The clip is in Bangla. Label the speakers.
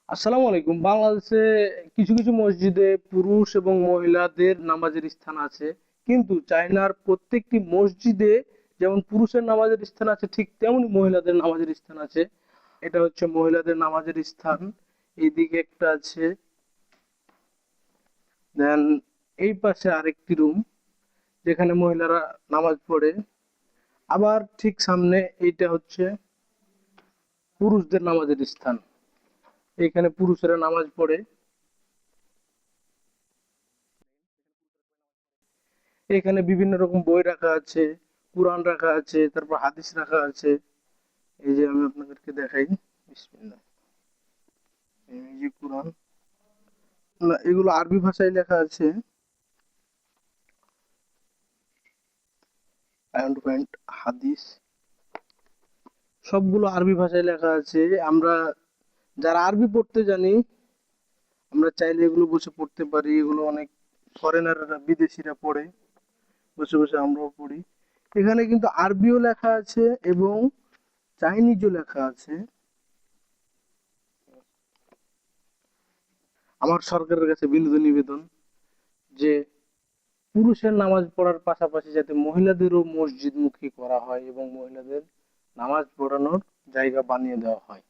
Speaker 1: আসসালামু আলাইকুম। বাংলাদেশে কিছু কিছু মসজিদে পুরুষ এবং মহিলাদের নামাজের স্থান আছে, কিন্তু চায়নার প্রত্যেকটি মসজিদে যেমন পুরুষের নামাজের স্থান আছে ঠিক তেমনি মহিলাদের নামাজের স্থান আছে। এটা হচ্ছে মহিলাদের নামাজের স্থান। এইদিকে একটা আছে, দেন এই পাশে আরেকটি রুম যেখানে মহিলারা নামাজ পড়ে। আবার ঠিক সামনে এইটা হচ্ছে পুরুষদের নামাজের স্থান, এখানে পুরুষেরা নামাজ পড়ে। এখানে বিভিন্ন রকম বই রাখা আছে, কুরআন রাখা আছে, তারপর হাদিস রাখা আছে। এই যে আমি আপনাদেরকে দেখাই, বিসমিল্লাহ। এই যে কুরআন, না এগুলো আরবি ভাষায় লেখা আছে। পয়েন্ট পয়েন্ট হাদিস, সবগুলো আরবি ভাষায় লেখা আছে। আমরা যারা আরবি পড়তে জানি, আমরা চাইলে এগুলো বসে পড়তে পারি। এগুলো অনেক ফরেনাররা, বিদেশিরা পড়ে, বসে বসে আমরাও পড়ি। এখানে কিন্তু আরবিও লেখা আছে এবং চাইনিজও লেখা আছে। আমার সরকারের কাছে বিনীত নিবেদন যে পুরুষের নামাজ পড়ার পাশাপাশি যাতে মহিলাদেরও মসজিদমুখী করা হয় এবং মহিলাদের নামাজ পড়ানোর জায়গা বানিয়ে দেওয়া হয়।